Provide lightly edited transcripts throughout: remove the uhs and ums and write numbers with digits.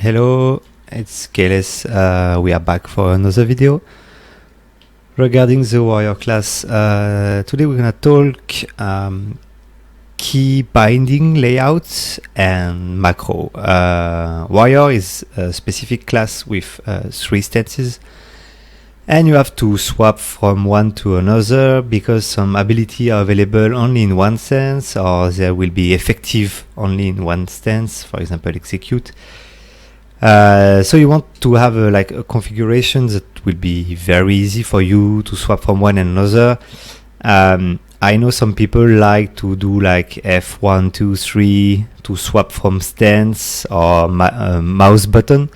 Hello, it's Keles. We are back for another video regarding the warrior class. Today we're gonna talk key binding layouts and macro. Warrior is a specific class with 3 stances, and you have to swap from one to another because some ability are available only in one stance, or they will be effective only in one stance, for example execute. So you want to have a configuration that will be very easy for you to swap from one and another. I know some people like to do like F1, 2, 3 to swap from stance or mouse button.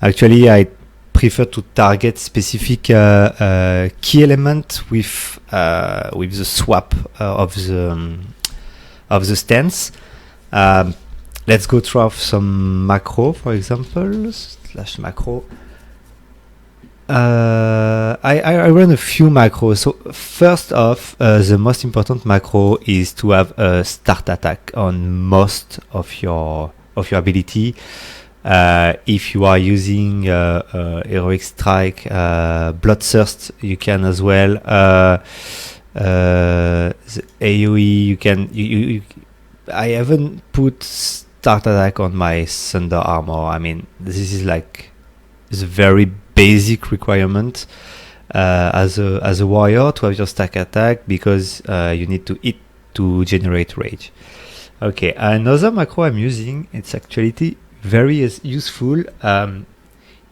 Actually, I prefer to target specific key element with the swap of the stance. Let's go through some macro, for example, /macro. I run a few macros. So first off, the most important macro is to have a start attack on most of your ability. If you are using heroic strike, bloodthirst, you can as well. The AoE, you can. I haven't put start attack on my Sunder Armor. I mean, this is like the very basic requirement as a warrior to have your stack attack, because you need to hit to generate rage. Okay, another macro I'm using, it's actually very useful,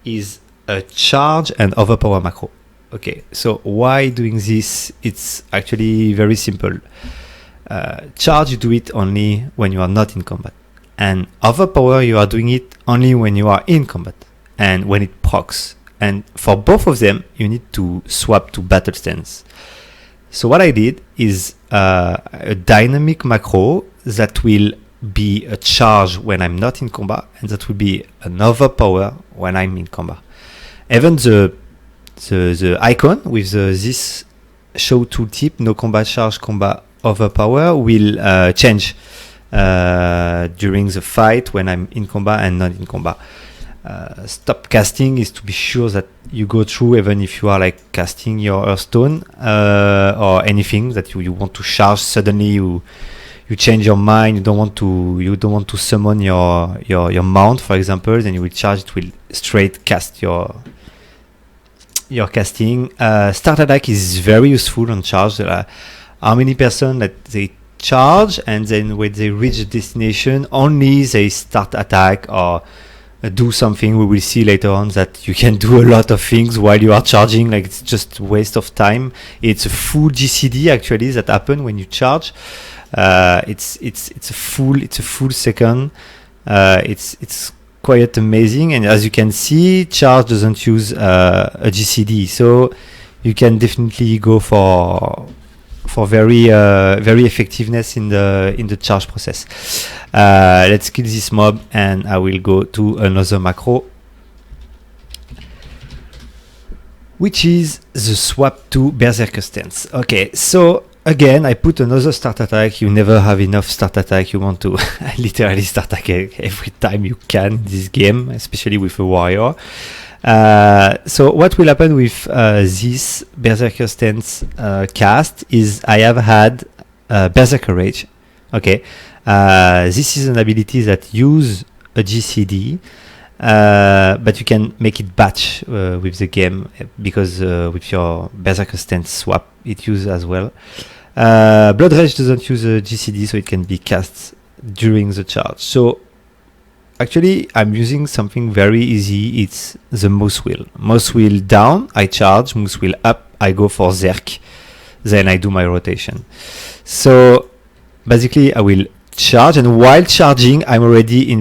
is a charge and overpower macro. Okay, so why doing this? It's actually very simple. Charge, you do it only when you are not in combat, and overpower, you are doing it only when you are in combat and when it procs. And for both of them, you need to swap to battle stance. So what I did is a dynamic macro that will be a charge when I'm not in combat, and that will be an overpower when I'm in combat. Even the icon with this show tooltip, nocombat, charge, combat, overpower, will change during the fight when I'm in combat and not in combat. Stop casting is to be sure that you go through, even if you are like casting your Earthstone or anything that you want to charge. Suddenly you change your mind. You don't want to summon your mount, for example. Then you will charge. It will straight cast your casting. Start attack is very useful on charge. How many person that they charge, and then when they reach the destination, only they start attack or do something. We will see later on that you can do a lot of things while you are charging. Like, it's just waste of time. It's a full GCD actually that happen when you charge. It's a full second. It's quite amazing. And as you can see, charge doesn't use a GCD, so you can definitely go for very effectiveness in the charge process. Let's kill this mob, and I will go to another macro, which is the swap to Berserker Stance. Okay, so again, I put another start attack. You never have enough start attack. You want to literally start attack every time you can in this game, especially with a warrior. So what will happen with this Berserker Stance cast is I have had Berserker Rage. Okay, this is an ability that use a GCD, but you can make it batch with the game, because with your Berserker Stance swap it uses as well. Bloodrage doesn't use a GCD, so it can be cast during the charge. So actually, I'm using something very easy. It's the mouse wheel. Mouse wheel down, I charge. Mouse wheel up, I go for Zerk. Then I do my rotation. So basically, I will charge, and while charging, I'm already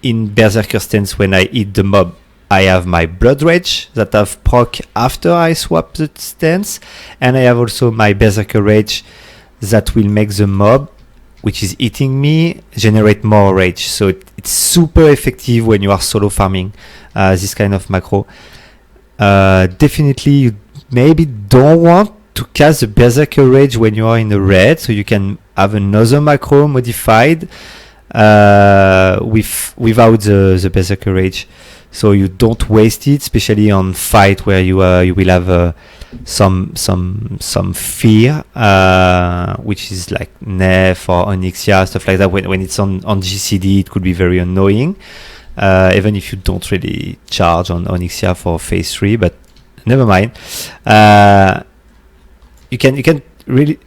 in Berserker Stance. When I hit the mob, I have my Bloodrage that have proc after I swap the stance, and I have also my Berserker Rage that will make the mob, which is hitting me, generate more rage. So it's super effective when you are solo farming this kind of macro. Definitely, you maybe don't want to cast the Berserker Rage when you are in the red, so you can have another macro modified without the Berserker Rage, so you don't waste it, especially on fight where you will have some fear, which is like Nef or Onyxia, stuff like that. When it's on GCD, it could be very annoying, even if you don't really charge on Onyxia for phase 3, but never mind. You can really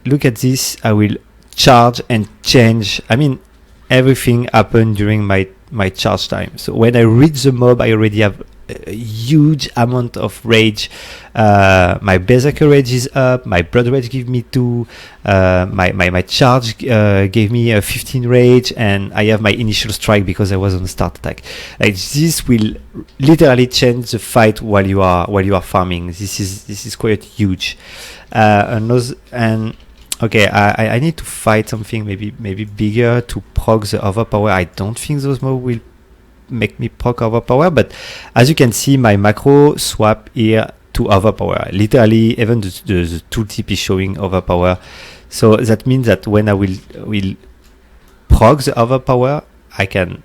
look at this. I will charge and change. I mean, everything happened during my charge time. So when I reach the mob, I already have a huge amount of rage. My Berserker Rage is up. My Bloodrage gave me 2. My charge gave me 15 rage, and I have my initial strike because I was on start attack. Like, this will literally change the fight while you are farming. This is quite huge. Okay, I need to fight something maybe bigger to proc the Overpower. I don't think those mobs will make me proc Overpower, but as you can see, my macro swap here to Overpower. Literally, even the tooltip is showing Overpower. So that means that when I will proc the Overpower, I can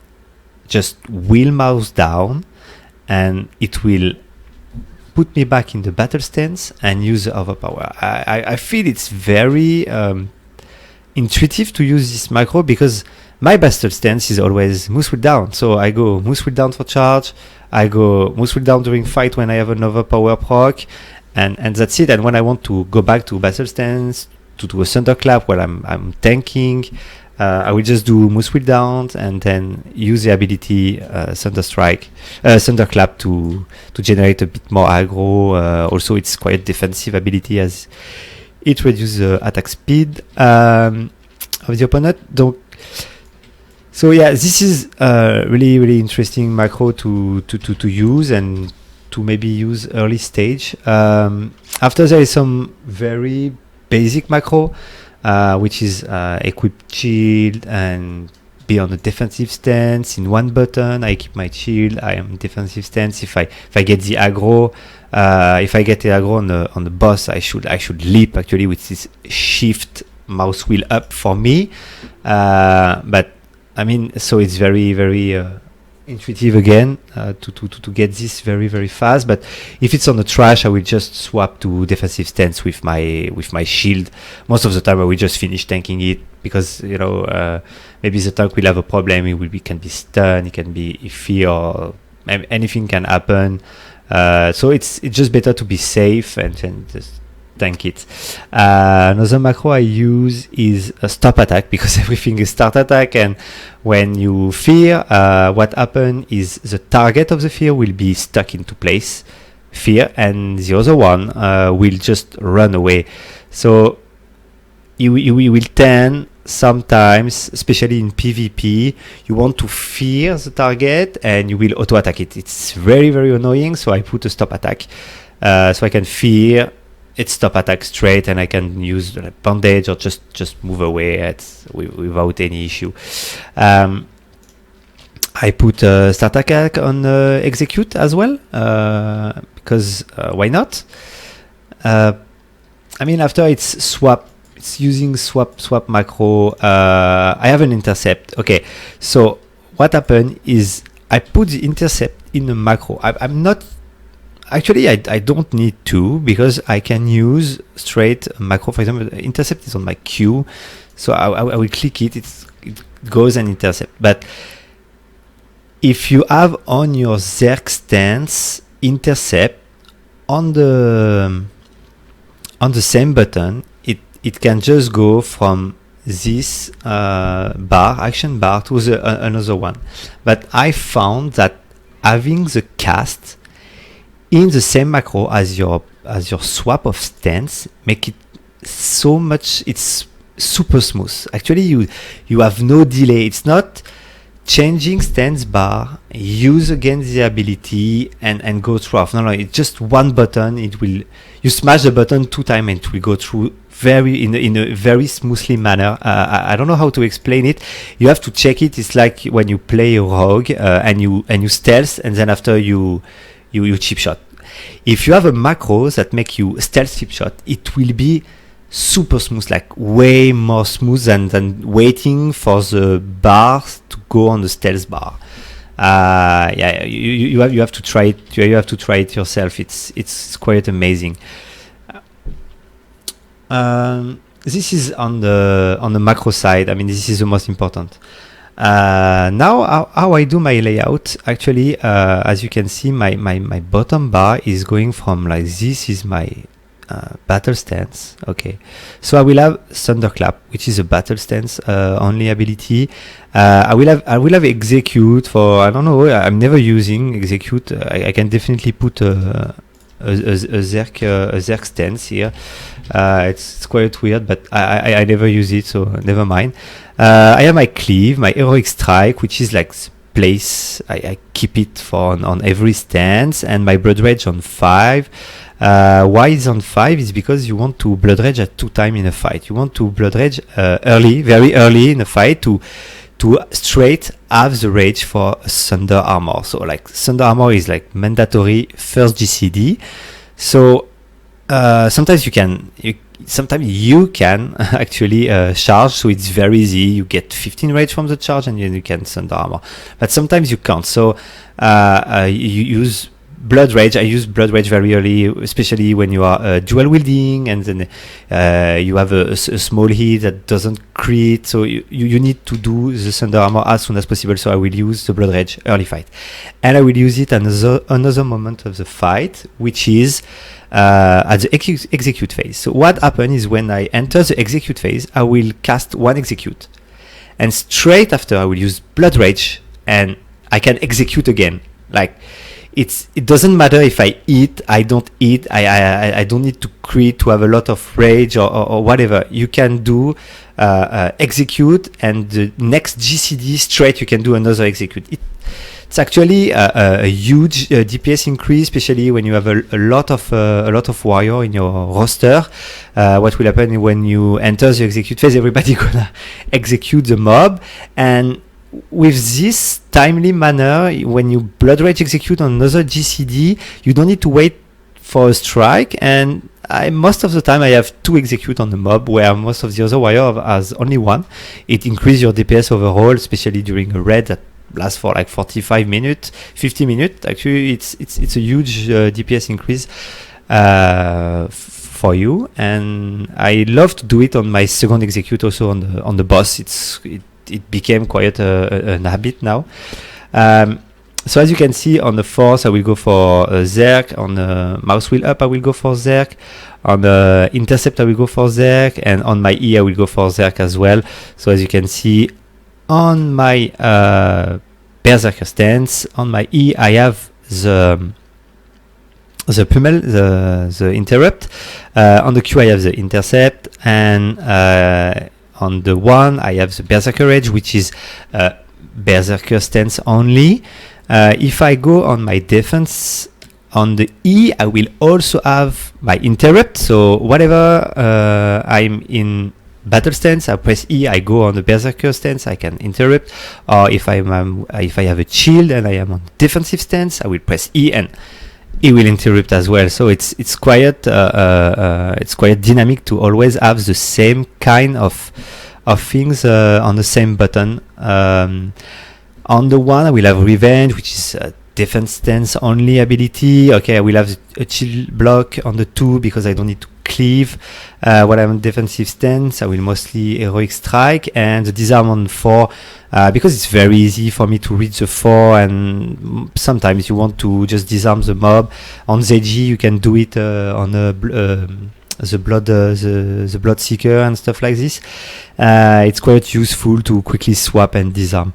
just wheel mouse down, and it will put me back in the battle stance and use the Overpower. I feel it's very intuitive to use this macro, because my battle stance is always moose wheel down. So I go moose wheel down for charge, I go moose wheel down during fight when I have an Overpower proc, and that's it. And when I want to go back to battle stance, to do a thunderclap while I'm tanking, I will just do moose wheel down and then use the ability thunderclap to generate a bit more aggro. Also, it's quite defensive ability as it reduces the attack speed of the opponent. So yeah, this is really interesting macro to use and to maybe use early stage. After, there is some very basic macro, which is equip shield and be on a defensive stance. In one button, I keep my shield. I am defensive stance. If I get the aggro, if I get the aggro on the boss, I should leap actually with this shift mouse wheel up for me. But I mean, so it's very intuitive again to get this very fast. But if it's on the trash, I will just swap to defensive stance with my shield. Most of the time I will just finish tanking it, because maybe the tank will have a problem. It can be stunned, it can be iffy, or anything can happen. So it's just better to be safe and just tank it. Another macro I use is a stop attack, because everything is start attack, and when you fear, what happens is the target of the fear will be stuck into place, fear, and the other one will just run away. So you will tend sometimes, especially in PvP, you want to fear the target and you will auto attack it. It's very annoying, so I put a stop attack, so I can fear it's stop attack straight, and I can use bandage or just move away without any issue. I put start attack on execute as well, because why not? I mean, after it's using swap macro. I have an intercept. Okay, so what happened is I put the intercept in a macro. I'm not. Actually, I don't need to, because I can use straight macro. For example, intercept is on my queue, so I will click it. It goes and intercept. But if you have on your Zerk stance intercept on the same button, it can just go from this action bar to another one. But I found that having the cast in the same macro as your swap of stance make it so much, it's super smooth. Actually, you have no delay. It's not changing stance bar, use again the ability and go through. No, it's just one button. You smash the button 2 times and it will go through in a very smoothly manner. I don't know how to explain it. You have to check it. It's like when you play a rogue and you stealth, and then after you chip shot. If you have a macro that make you stealth chip shot, it will be super smooth, like way more smooth than waiting for the bar to go on the stealth bar. Yeah, you have to try it. You have to try it yourself. It's quite amazing. This is on the macro side. I mean, this is the most important. Now, how I do my layout, actually, as you can see, my bottom bar is going from like this is my battle stance. Okay, so I will have thunderclap, which is a battle stance only ability. I will have execute for, I don't know, I'm never using execute. I can definitely put a Zerk stance here. It's quite weird, but I never use it, so never mind. I have my Cleave, my heroic strike, which is like place. I keep it for on every stance, and my Bloodrage on 5. Why is on 5 is because you want to Bloodrage at 2 times in a fight. You want to Bloodrage early, very early in a fight to straight have the rage for Sunder Armor. So like Sunder Armor is like mandatory first GCD. So sometimes you can actually charge, so it's very easy. You get 15 rage from the charge and then you can Sunder Armor. But sometimes you can't. So you use Bloodrage. I use Bloodrage very early, especially when you are dual wielding and then you have a small hit that doesn't crit. So you need to do the Sunder Armor as soon as possible. So I will use the Bloodrage early fight, and I will use it another moment of the fight, which is at the execute phase. So what happens is when I enter the execute phase, I will cast 1 execute, and straight after I will use Bloodrage, and I can execute again. Like it doesn't matter if I eat, I don't eat, I don't need to crit to have a lot of rage or whatever. You can do execute, and the next GCD straight you can do another execute. It's actually a huge DPS increase, especially when you have a lot of warrior in your roster. What will happen when you enter the execute phase? Everybody gonna execute the mob, and with this timely manner, when you Bloodrage execute on another GCD, you don't need to wait for a strike. And most of the time I have 2 execute on the mob, where most of the other warrior has only 1. It increases your DPS overall, especially during a raid that lasts for like 45 minutes, 50 minutes. Actually, it's a huge DPS increase for you. And I love to do it on my second execute also on the boss. It became quite an habit now. So as you can see, on the force I will go for Zerk, on the mouse wheel up I will go for Zerk, on the intercept I will go for Zerk, and on my E I will go for Zerk as well. So as you can see, on my Berserker Stance, on my E I have the pummel, the interrupt, on the Q I have the intercept, and on the 1 I have the Berserker Rage, which is Berserker Stance only. If I go on my defense, on the E I will also have my interrupt. So whatever I'm in battle stance, I press E, I go on the Berserker Stance, I can interrupt. Or if I have a shield and I am on defensive stance, I will press E and it will interrupt as well. So it's quite dynamic to always have the same kind of things on the same button. On the 1 I will have Revenge, which is a defense stance only ability. Okay, I will have a chill block on the 2 because I don't need to cleave. When I'm on defensive stance, I will mostly heroic strike, and the disarm on 4 because it's very easy for me to reach the 4, and sometimes you want to just disarm the mob. On ZG you can do it on the blood seeker and stuff like this. It's quite useful to quickly swap and disarm.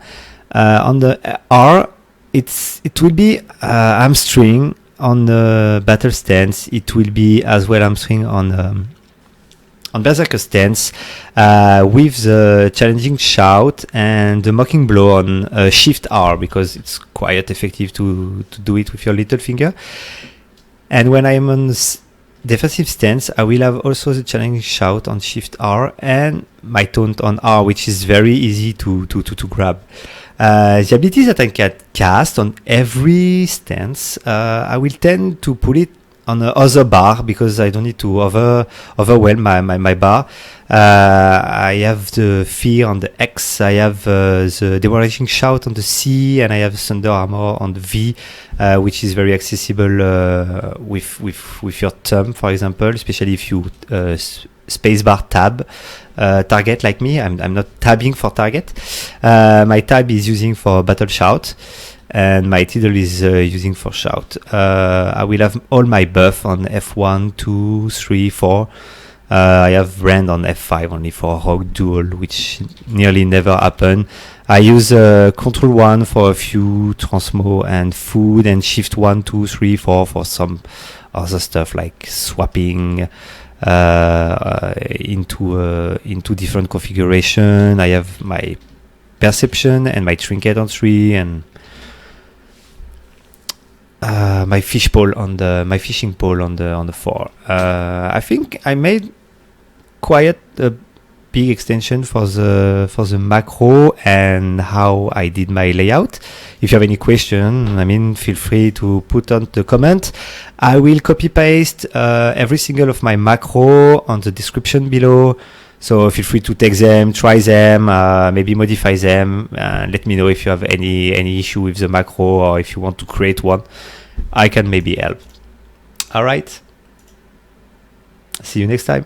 On the R, it will be hamstring. On the battle stance, it will be as well hamstring on Berserker Stance, with the challenging shout and the mocking blow on Shift R, because it's quite effective to do it with your little finger. And when I'm on defensive stance, I will have also the challenging shout on Shift R and my taunt on R, which is very easy to grab. The abilities that I can cast on every stance, I will tend to put it on the other bar because I don't need to overwhelm my bar. I have the Fear on the X, I have the Demoralizing Shout on the C, and I have Sunder Armor on the V, which is very accessible with your thumb, for example, especially if you spacebar tab target like me. I'm not tabbing for target. My tab is using for Battle Shout, and my Tidal is using for Shout. I will have all my buff on F1, 2, 3, 4. I have Rend on F5 only for Rogue Duel, which nearly never happen. I use Control 1 for a few transmo and food, and Shift 1, 2, 3, 4 for some other stuff like swapping into different configuration. I have my Perception and my Trinket on 3, and my fishing pole on the 4. I think I made quite a big extension for the macro and how I did my layout. If you have any question, I mean, feel free to put on the comment. I will copy paste every single of my macro on the description below. So feel free to take them, try them, maybe modify them. Let me know if you have any issue with the macro, or if you want to create one. I can maybe help. All right. See you next time.